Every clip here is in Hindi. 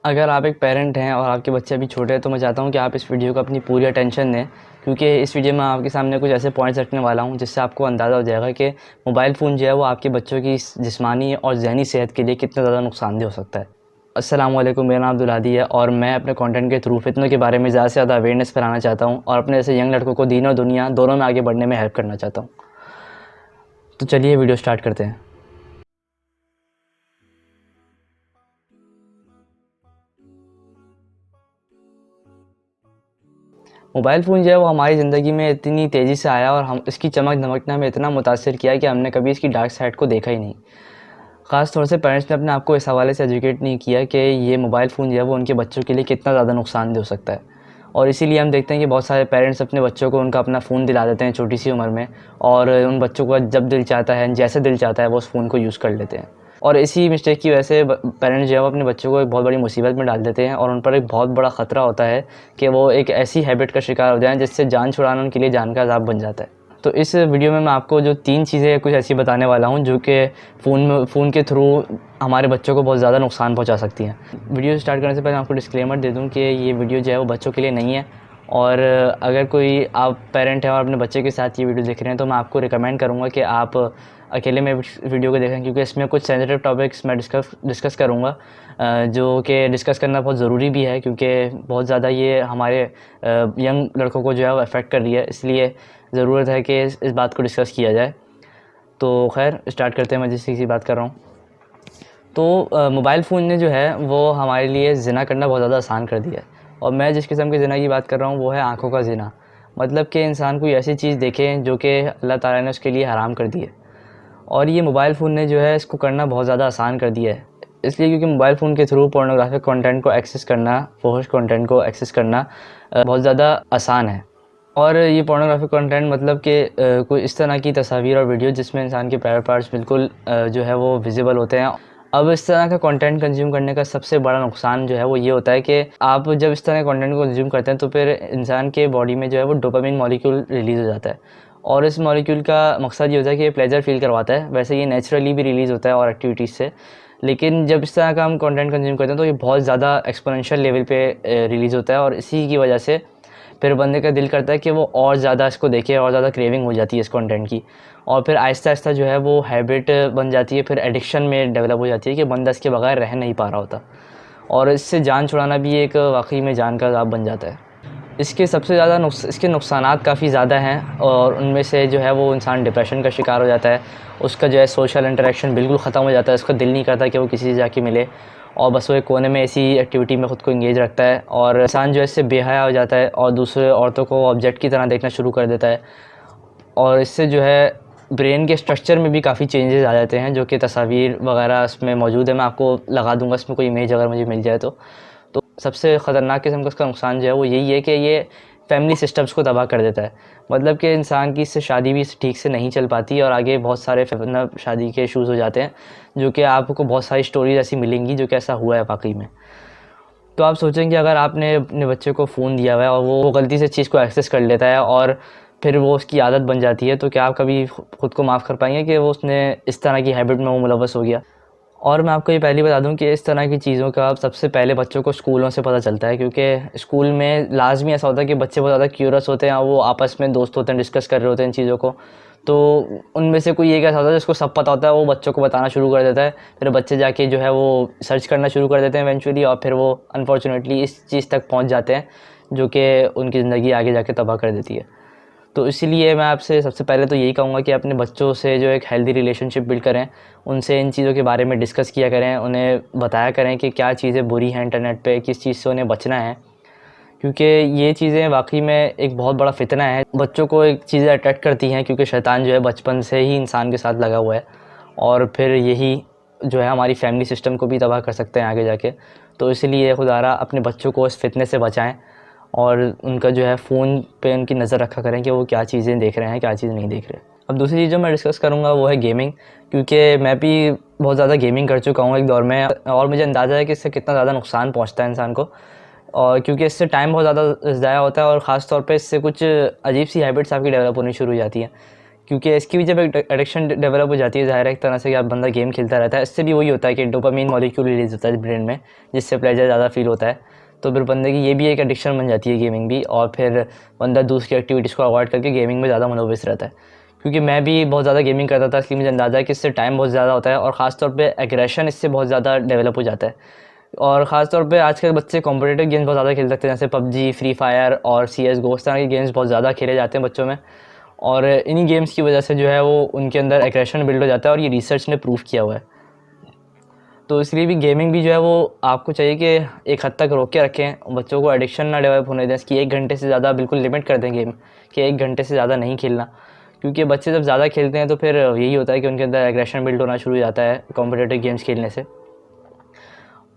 अगर आप एक पेरेंट हैं और आपके बच्चे अभी छोटे हैं तो मैं चाहता हूँ कि आप इस वीडियो को अपनी पूरी अटेंशन दें, क्योंकि इस वीडियो में आपके सामने कुछ ऐसे पॉइंट्स रखने वाला हूँ जिससे आपको अंदाज़ा हो जाएगा कि मोबाइल फ़ोन जो है वो आपके बच्चों की जिस्मानी और ज़हनी सेहत के लिए कितना ज़्यादा नुकसानदेह हो सकता है। अस्सलाम वालेकुम, मेरा नाम अब्दुल हादी है और मैं अपने कंटेंट के थ्रू फितनों के बारे में ज़्यादा से ज़्यादा अवेयरनेस फैलाना चाहता हूँ और अपने जैसे यंग लड़कों को दीन और दुनिया दोनों में आगे बढ़ने में हेल्प करना चाहता हूँ। तो चलिए वीडियो स्टार्ट करते हैं। मोबाइल फ़ोन जो है वो हमारी ज़िंदगी में इतनी तेज़ी से आया और हम इसकी चमक धमक ने हमें इतना मुतासिर किया कि हमने कभी इसकी डार्क साइड को देखा ही नहीं। ख़ास तौर से पेरेंट्स ने अपने आप को इस हवाले से एजुकेट नहीं किया कि ये मोबाइल फ़ोन जो है वो उनके बच्चों के लिए कितना ज़्यादा नुकसानदेह हो सकता है। और इसीलिए हम देखते हैं कि बहुत सारे पेरेंट्स अपने बच्चों को उनका अपना फ़ोन दिला देते हैं छोटी सी उम्र में, और उन बच्चों को जब दिल चाहता है, जैसे दिल चाहता है वो उस फ़ोन को यूज़ कर लेते हैं। और इसी मिस्टेक की वजह से पेरेंट्स जो है वो अपने बच्चों को एक बहुत बड़ी मुसीबत में डाल देते हैं और उन पर एक बहुत बड़ा ख़तरा होता है कि वो एक ऐसी हैबिट का शिकार हो जाएँ जिससे जान छुड़ाना उनके लिए जान का अज़ाब बन जाता है। तो इस वीडियो में मैं आपको जो 3 चीज़ें कुछ ऐसी बताने वाला हूँ जो कि फ़ोन के थ्रू हमारे बच्चों को बहुत ज़्यादा नुकसान पहुँचा सकती हैं। वीडियो स्टार्ट करने से पहले आपको डिस्क्लेमर दे दूँ कि ये वीडियो जो है वो बच्चों के लिए नहीं है, और अगर कोई आप पेरेंट हैं और अपने बच्चे के साथ ये वीडियो देख रहे हैं तो मैं आपको रिकमेंड करूँगा कि आप अकेले में वीडियो को देखें, क्योंकि इसमें कुछ सेंसिटिव टॉपिक्स मैं डिस्कस करूँगा, जो कि डिस्कस करना बहुत ज़रूरी भी है, क्योंकि बहुत ज़्यादा ये हमारे यंग लड़कों को जो है वो अफेक्ट कर रही है। इसलिए ज़रूरत है कि इस बात को डिस्कस किया जाए। तो खैर स्टार्ट करते हैं, मैं जिस चीज़ की बात कर रहा हूँ। तो मोबाइल फ़ोन ने जो है वो हमारे लिए ज़िना करना बहुत ज़्यादा आसान कर दिया है, और मैं जिस किस्म के ज़िना की बात कर रहा हूँ वो है आँखों का ज़िना। मतलब कि इंसान कोई ऐसी चीज़ देखे जो कि अल्लाह ताला ने उसके लिए हराम कर दी है, और ये मोबाइल फ़ोन ने जो है इसको करना बहुत ज़्यादा आसान कर दिया है। इसलिए क्योंकि मोबाइल फ़ोन के थ्रू पोर्नोग्राफिक कंटेंट को एक्सेस करना, फ़ोहश कंटेंट को एक्सेस करना बहुत ज़्यादा आसान है। और ये पोर्नोग्राफिक कंटेंट मतलब कि कोई इस तरह की तस्वीर और वीडियो जिसमें इंसान के प्राइवेट पार्ट्स बिल्कुल जो है वो विज़िबल होते हैं। अब इस तरह का कंटेंट कंज्यूम करने का सबसे बड़ा नुकसान जो है वो ये होता है कि आप जब इस तरह के कंटेंट को कंज्यूम करते हैं तो फिर इंसान के बॉडी में जो है वो डोपामिन मॉलिक्यूल रिलीज़ हो जाता है, और इस मॉलिक्यूल का मकसद ये होता है कि ये प्लेजर फील करवाता है। वैसे ये नेचुरली भी रिलीज़ होता है और एक्टिविटीज़ से, लेकिन जब इस तरह का हम कंटेंट कंज्यूम करते हैं तो ये बहुत ज़्यादा एक्सपोनेंशियल लेवल पे रिलीज़ होता है, और इसी की वजह से फिर बंदे का दिल करता है कि वो और ज़्यादा इसको देखे, और ज़्यादा क्रेविंग हो जाती है इस कंटेंट की, और फिर आहिस्ता-आहिस्ता जो है वो हैबिट बन जाती है, फिर एडिक्शन में डेवलप हो जाती है कि बंदा इसके बगैर रह नहीं पा रहा होता, और इससे जान छुड़ाना भी एक वाक़ई में जान का अज़ाब बन जाता है। इसके सबसे ज़्यादा इसके नुकसानात काफ़ी ज़्यादा हैं, और उनमें से जो है वो इंसान डिप्रेशन का शिकार हो जाता है। उसका जो है सोशल इंटरेक्शन बिल्कुल ख़त्म हो जाता है, उसका दिल नहीं करता कि वो किसी से जाके मिले, और बस वो एक कोने में ऐसी एक्टिविटी में ख़ुद को एंगेज रखता है, और इंसान जो है इससे बेहया हो जाता है और दूसरे औरतों को ऑब्जेक्ट की तरह देखना शुरू कर देता है, और इससे जो है ब्रेन के स्ट्रक्चर में भी काफ़ी चेंजेस आ जाते हैं, जो कि तस्वीर वगैरह इसमें मौजूद है। मैं आपको लगा दूँगा इसमें कोई इमेज अगर मुझे मिल जाए तो। सबसे ख़तरनाक किस्म का इसका नुकसान जो है वो यही है कि ये फैमिली सिस्टम्स को तबाह कर देता है। मतलब कि इंसान की इससे शादी भी ठीक से नहीं चल पाती, और आगे बहुत सारे शादी के इश्यूज़ हो जाते हैं, जो कि आपको बहुत सारी स्टोरीज़ ऐसी मिलेंगी जो कि ऐसा हुआ है वाक़ई में। तो आप सोचेंगे अगर आपने अपने बच्चे को फ़ोन दिया हुआ है और वो गलती से चीज़ को एक्सेस कर लेता है और फिर वो उसकी आदत बन जाती है, तो क्या आप कभी ख़ुद को माफ़ कर पाएँगे कि वो उसने इस तरह की हैबिट में वो मुलव्वस हो गया? और मैं आपको ये पहले बता दूं कि इस तरह की चीज़ों का सबसे पहले बच्चों को स्कूलों से पता चलता है, क्योंकि स्कूल में लाजमी ऐसा होता है कि बच्चे बहुत ज़्यादा क्यूरियस होते हैं और वो आपस में दोस्त होते हैं, डिस्कस कर रहे होते हैं इन चीज़ों को। तो उनमें से कोई एक ऐसा होता है जिसको सब पता होता है, वो बच्चों को बताना शुरू कर देता है। फिर बच्चे जाके जो है वो सर्च करना शुरू कर देते हैं इवेंचुअली, और फिर वो अनफॉर्चुनेटली इस चीज़ तक पहुँच जाते हैं जो कि उनकी ज़िंदगी आगे जाके तबाह कर देती है। तो इसीलिए मैं आपसे सबसे पहले तो यही कहूँगा कि अपने बच्चों से जो एक हेल्दी रिलेशनशिप बिल्ड करें, उनसे इन चीज़ों के बारे में डिस्कस किया करें, उन्हें बताया करें कि क्या चीज़ें बुरी हैं इंटरनेट पे, किस चीज़ से उन्हें बचना है, क्योंकि ये चीज़ें वाकई में एक बहुत बड़ा फितना है। बच्चों को एक चीज़ें अट्रैक्ट करती हैं क्योंकि शैतान जो है बचपन से ही इंसान के साथ लगा हुआ है, और फिर यही जो है हमारी फैमिली सिस्टम को भी तबाह कर सकते हैं आगे जाके। तो इसलिए खुदारा अपने बच्चों को इस फितने से बचाएं, और उनका जो है फ़ोन पे उनकी नज़र रखा करें कि वो क्या चीज़ें देख रहे हैं, क्या चीज़ नहीं देख रहे। अब दूसरी चीज़ जो मैं डिस्कस करूँगा वो है गेमिंग, क्योंकि मैं भी बहुत ज़्यादा गेमिंग कर चुका हूँ एक दौर में, और मुझे अंदाज़ा है कि इससे कितना ज़्यादा नुकसान पहुँचता है इंसान को, और क्योंकि इससे टाइम बहुत ज़्यादा ज़ाया होता है, और ख़ास तौर पे इससे कुछ अजीब सी हैबिट्स आपकी डेवलप होनी शुरू हो जाती हैं, क्योंकि इसकी भी जब एक एडिक्शन डेवलप हो जाती है, ज़ाहिर है एक तरह से कि आप बंदा गेम खेलता रहता है, इससे भी वही होता है कि डोपामीन मॉलिक्यूल रिलीज़ होता है ब्रेन में, जिससे प्लेजर ज़्यादा फील होता है। तो फिर बंदे की ये भी एक एडिक्शन बन जाती है गेमिंग भी, और फिर बंदा दूसरी एक्टिविटीज़ को अवॉइड करके गेमिंग में ज़्यादा मनोविस रहता है। क्योंकि मैं भी बहुत ज़्यादा गेमिंग करता था, इसलिए मुझे अंदाज़ा है कि इससे टाइम बहुत ज़्यादा होता है और ख़ास तौर पे एग्रेशन इससे बहुत ज़्यादा डेवलप हो जाता है। और ख़ास तौर पे आजकल बच्चे कॉम्पिटिटिव गेम्स बहुत ज़्यादा खेल सकते हैं, जैसे पबजी, फ्री फायर और CS:GO, इस तरह के गेम्स बहुत ज़्यादा खेले जाते हैं बच्चों में। और इन्हीं गेम्स की वजह से जो है वो उनके अंदर एग्रेशन बिल्ड हो जाता है, और ये रिसर्च ने प्रूव किया हुआ है। तो इसलिए भी गेमिंग भी जो है वो आपको चाहिए कि एक हद तक रोक के रखें, बच्चों को एडिक्शन ना डेवलप होने दें, इसकी 1 घंटे से ज़्यादा बिल्कुल लिमिट कर दें गेम, कि 1 घंटे से ज़्यादा नहीं खेलना। क्योंकि बच्चे जब ज़्यादा खेलते हैं तो फिर यही होता है कि उनके अंदर एग्रेशन बिल्ड होना शुरू हो जाता है कॉम्पिटिटिव गेम्स खेलने से।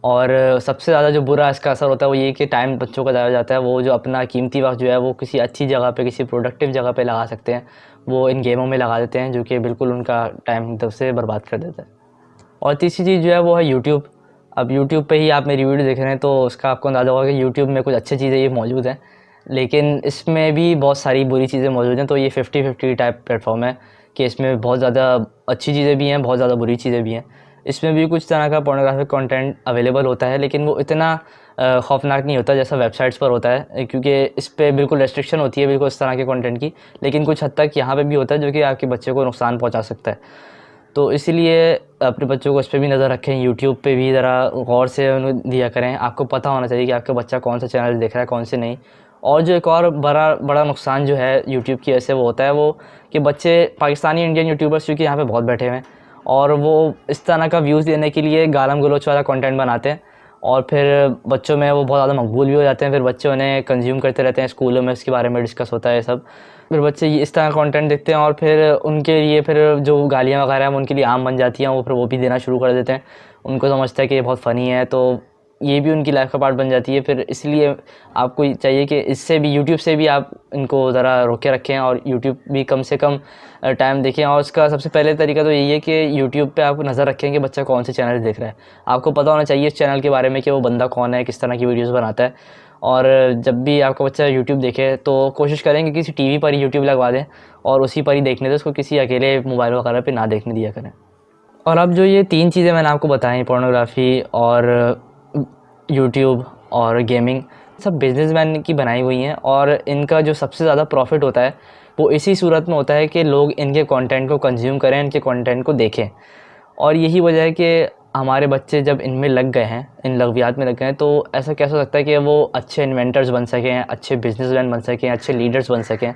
और सबसे ज़्यादा जो बुरा इसका असर होता है वो ये कि टाइम बच्चों का ज़ाया हो जाता है। वो जो अपना कीमती वक़्त जो है वो किसी अच्छी जगह पे, किसी प्रोडक्टिव जगह पे लगा सकते हैं, वो इन गेमों में लगा देते हैं, जो कि बिल्कुल उनका टाइम एकदम से बर्बाद कर देता है। और तीसरी चीज़ जो है वो है यूट्यूब। अब यूट्यूब पे ही आप मेरी वीडियो देख रहे हैं तो उसका आपको अंदाज़ा होगा कि यूट्यूब में कुछ अच्छी चीज़ें ये मौजूद हैं, लेकिन इसमें भी बहुत सारी बुरी चीज़ें मौजूद हैं। तो ये 50-50 टाइप प्लेटफॉर्म है कि इसमें बहुत ज़्यादा अच्छी चीज़ें भी हैं, बहुत ज़्यादा बुरी चीज़ें भी हैं। इसमें भी कुछ तरह का पोर्नोग्राफिक कंटेंट अवेलेबल होता है, लेकिन वो इतना खौफनाक नहीं होता जैसा वेबसाइट्स पर होता है, क्योंकि इस पे बिल्कुल रेस्ट्रिक्शन होती है बिल्कुल इस तरह के कंटेंट की। लेकिन कुछ हद तक यहाँ पे भी होता है जो कि आपके बच्चे को नुकसान पहुँचा सकता है। तो इसीलिए अपने बच्चों को इस पे भी नज़र रखें, यूट्यूब पे भी ज़रा गौर से उन्हें दिया करें। आपको पता होना चाहिए कि आपका बच्चा कौन सा चैनल देख रहा है, कौन से नहीं। और जो एक और बड़ा नुकसान जो है यूट्यूब की वजह से वो होता है वो कि बच्चे पाकिस्तानी इंडियन यूट्यूबर्स क्योंकि यहाँ पे बहुत बैठे हुए हैं, और वो इस तरह का व्यूज़ लेने के लिए गालम गलोच वाला कंटेंट बनाते हैं, और फिर बच्चों में वो बहुत ज़्यादा मकबूल भी हो जाते हैं। फिर बच्चे उन्हें कंज्यूम करते रहते हैं, स्कूलों में उसके बारे में डिस्कस होता है सब। फिर बच्चे ये इस तरह का कंटेंट देखते हैं, और फिर उनके लिए फिर जो गालियाँ वगैरह हैं उनके लिए आम बन जाती हैं, वो फिर वो भी देना शुरू कर देते हैं। उनको समझता है कि ये बहुत फ़नी है, तो ये भी उनकी लाइफ़ का पार्ट बन जाती है। फिर इसलिए आपको ये चाहिए कि इससे भी, यूट्यूब से भी आप इनको ज़रा रोक के रखें, और यूट्यूब भी कम से कम टाइम देखें। और उसका सबसे पहले तरीका तो यही है कि यूट्यूब पे आप नज़र रखें कि बच्चा कौन से चैनल देख रहा है। आपको पता होना चाहिए इस चैनल के बारे में कि वो बंदा कौन है, किस तरह की वीडियोज़ बनाता है। और जब भी आपका बच्चा यूट्यूब देखे तो कोशिश करें कि किसी टीवी पर ही यूट्यूब लगवा दें, और उसी पर ही देखने दें, उसको किसी अकेले मोबाइल वगैरह पे ना देखने दिया करें। और अब जो ये 3 चीज़ें मैंने आपको बताई, पोर्नोग्राफ़ी और यूट्यूब और गेमिंग, सब बिज़नेसमैन की बनाई हुई हैं, और इनका जो सबसे ज़्यादा प्रॉफ़िट होता है वो इसी सूरत में होता है कि लोग इनके कंटेंट को कंज़्यूम करें, इनके कंटेंट को देखें। और यही वजह है कि हमारे बच्चे जब इनमें लग गए हैं, इन लगवियात में लग गए हैं, तो ऐसा कैसे हो सकता है कि वो अच्छे इन्वेंटर्स बन सकें, अच्छे बिज़नेसमैन बन सकें, अच्छे लीडर्स बन सकें।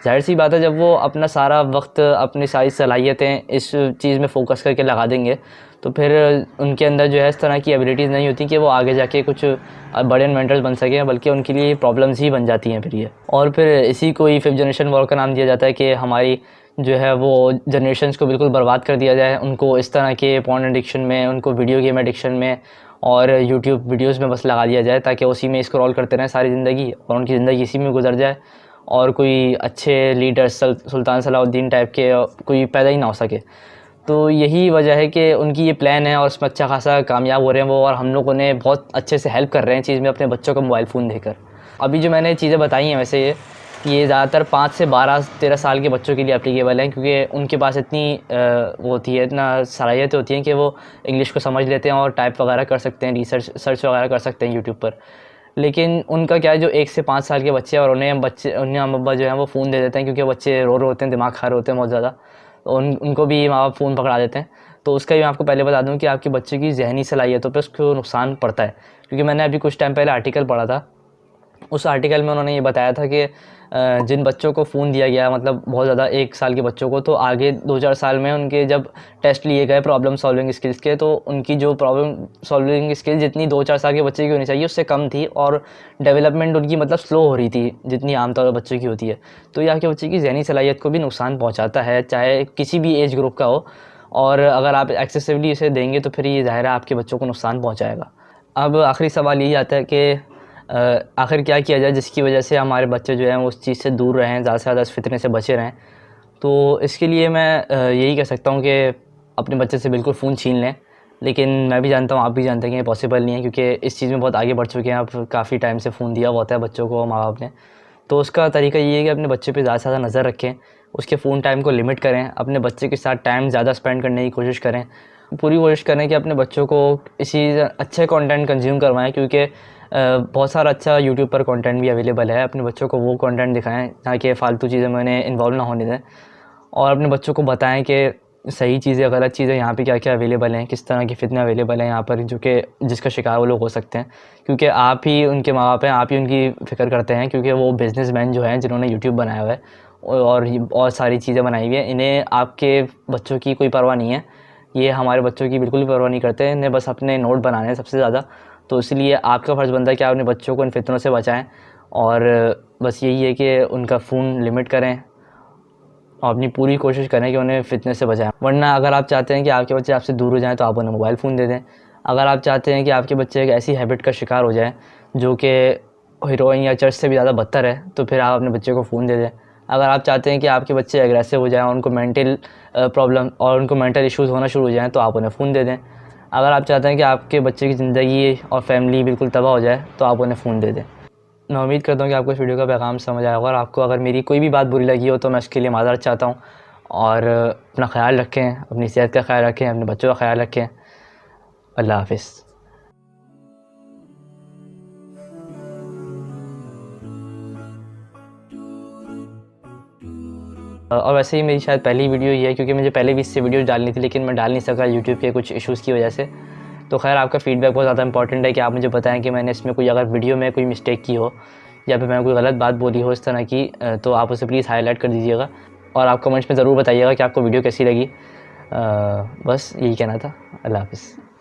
ज़ाहिर-सी बात है जब वो अपना सारा वक्त, अपनी सारी सलाहियतें इस चीज़ में फ़ोकस करके लगा देंगे, तो फिर उनके अंदर जो है इस तरह की एबिलिटीज़ नहीं होती कि वो आगे जाके कुछ बड़े इन्वेंटर्स बन सकें, बल्कि उनके लिए प्रॉब्लम्स ही बन जाती हैं फिर ये। और फिर इसी को ही 5th जनरेशन वॉर का नाम दिया जाता है कि हमारी जो है वो जनरेशन्स को बिल्कुल बर्बाद कर दिया जाए, उनको इस तरह के पॉर्न एडिक्शन में, उनको वीडियो गेम एडिक्शन में और यूट्यूब वीडियोज़ में बस लगा दिया जाए, ताकि उसी में स्क्रॉल करते रहें सारी ज़िंदगी, और उनकी ज़िंदगी इसी में गुजर जाए, और कोई अच्छे लीडर सुल्तान सलाहुद्दीन टाइप के कोई पैदा ही ना हो सके। तो यही वजह है कि उनकी ये प्लान है, और उसमें अच्छा खासा कामयाब हो रहे हैं वो, और हम लोग उन्हें बहुत अच्छे से हेल्प कर रहे हैं चीज़ में अपने बच्चों को मोबाइल फ़ोन देकर। अभी जो मैंने चीज़ें बताई हैं वैसे ये ज़्यादातर 5 से 12-13 साल के बच्चों के लिए एप्लीकेबल हैं, क्योंकि उनके पास इतनी वो होती है, इतना सलाहियत होती हैं कि वो इंग्लिश को समझ लेते हैं और टाइप वगैरह कर सकते हैं, सर्च वगैरह कर सकते हैं यूट्यूब पर। लेकिन उनका क्या है, जो 1 से 5 साल के बच्चे हैं और उन्हें अम्मा-अब्बा जो हैं वो फ़ोन दे देते हैं, क्योंकि बच्चे रो रहे होते हैं, दिमाग खा रहे होते हैं बहुत ज़्यादा, तो उनको भी माँ-बाप फ़ोन पकड़ा देते हैं। तो उसका भी मैं आपको पहले बता दूँ कि आपके बच्चे की ज़हनी सलाहियतों पे उसको नुकसान पड़ता है। क्योंकि मैंने अभी कुछ टाइम पहले आर्टिकल पढ़ा था, उस आर्टिकल में उन्होंने ये बताया था कि जिन बच्चों को फ़ोन दिया गया, मतलब बहुत ज़्यादा 1 साल के बच्चों को, तो आगे 2-4 साल में उनके जब टेस्ट लिए गए प्रॉब्लम सॉल्विंग स्किल्स के, तो उनकी जो प्रॉब्लम सॉल्विंग स्किल्स जितनी 2-4 साल के बच्चे की होनी चाहिए उससे कम थी, और डेवलपमेंट उनकी मतलब स्लो हो रही थी, जितनी आमतौर पर बच्चों की होती है। तो ये आपके बच्चे की ज़हनी सलाहियत को भी नुकसान पहुँचाता है, चाहे किसी भी एज ग्रुप का हो, और अगर आप एक्सेसिवली इसे देंगे तो फिर ये ज़ाहिर है आपके बच्चों को नुकसान पहुँचाएगा। अब आखिरी सवाल यही आता है कि आखिर क्या किया जाए जिसकी वजह से हमारे बच्चे जो हैं वो उस चीज़ से दूर रहें, ज़्यादा से ज़्यादा इस फ़ितने से बचे रहें। तो इसके लिए मैं यही कह सकता हूँ कि अपने बच्चे से बिल्कुल फ़ोन छीन लें। लेकिन मैं भी जानता हूँ, आप भी जानते हैं कि ये पॉसिबल नहीं है, क्योंकि इस चीज़ में बहुत आगे बढ़ चुके हैं। अब काफ़ी टाइम से फ़ोन दिया हुआ होता है बच्चों को माँ-बाप ने। तो उसका तरीका ये है कि अपने बच्चे पे ज़्यादा से ज़्यादा नज़र रखें, उसके फ़ोन टाइम को लिमिट करें, अपने बच्चे के साथ टाइम ज़्यादा स्पेंड करने की कोशिश करें, पूरी कोशिश करें कि अपने बच्चों को इसी अच्छे कंटेंट कंज्यूम करवाएं, क्योंकि बहुत सारा अच्छा यूट्यूब पर कंटेंट भी अवेलेबल है। अपने बच्चों को वो कंटेंट दिखाएं ताकि फ़ालतू चीज़ें में उन्हें इन्वॉल्व ना होने दें, और अपने बच्चों को बताएं कि सही चीज़ें गलत चीज़ें यहाँ पे क्या क्या अवेलेबल हैं, किस तरह की फ़ितने अवेलेबल हैं यहाँ पर जो कि जिसका शिकार वो लोग हो सकते हैं। क्योंकि आप ही उनके माँ बाप हैं, आप ही उनकी फ़िक्र करते हैं, क्योंकि वो बिज़नेसमैन जो हैं जिन्होंने यूट्यूब बनाया हुआ है और सारी चीज़ें बनाई हुई हैं, इन्हें आपके बच्चों की कोई परवाह नहीं है। ये हमारे बच्चों की बिल्कुल भी परवाह नहीं करते, इन्हें बस अपने नोट बनाने हैं सबसे ज़्यादा। तो इसलिए आपका फ़र्ज़ बनता है कि आप अपने बच्चों को इन फ़ितनों से बचाएँ, और बस यही है कि उनका फ़ोन लिमिट करें और अपनी पूरी कोशिश करें कि उन्हें फ़ितने से बचाएँ। वरना अगर आप चाहते हैं कि आपके बच्चे आपसे दूर हो जाएँ तो आप उन्हें मोबाइल फ़ोन दे दें। अगर आप चाहते हैं कि आपके बच्चे एक ऐसी हैबिट का शिकार हो जाए जो कि हेरोइन या चर्च से भी ज़्यादा बदतर है, तो फिर आप अपने बच्चे को फ़ोन दे दें। अगर आप चाहते हैं कि आपके बच्चे एग्रेसिव हो जाएँ और उनको मेंटल प्रॉब्लम और उनको मेंटल इश्यूज़ होना शुरू हो जाएँ, तो आप उन्हें फ़ोन दे दें। अगर आप चाहते हैं कि आपके बच्चे की ज़िंदगी और फ़ैमिली बिल्कुल तबाह हो जाए, तो आप उन्हें फ़ोन दे दें। मैं उम्मीद करता हूँ कि आपको इस वीडियो का पैगाम समझ आया होगा, और आपको अगर मेरी कोई भी बात बुरी लगी हो तो मैं उसके लिए माज़रत चाहता हूँ। और अपना ख़्याल रखें, अपनी सेहत का ख़्याल रखें, अपने बच्चों का ख़्याल रखें। अल्लाह हाफ़िज़। और वैसे ही मेरी शायद पहली वीडियो ही है, क्योंकि मुझे पहले भी इससे वीडियो डालनी थी लेकिन मैं डाल नहीं सका यूट्यूब के कुछ इश्यूज़ की वजह से। तो खैर, आपका फ़ीडबैक बहुत ज़्यादा इंपॉर्टेंट है कि आप मुझे बताएं कि मैंने इसमें कोई अगर वीडियो में कोई मिस्टेक की हो या फिर मैंने कोई गलत बात बोली हो इस तरह की, तो आप उसे प्लीज़ हाईलाइट कर दीजिएगा, और आप कमेंट्स में ज़रूर बताइएगा कि आपको वीडियो कैसी लगी। बस यही कहना था। अल्लाह हाफ़िज़।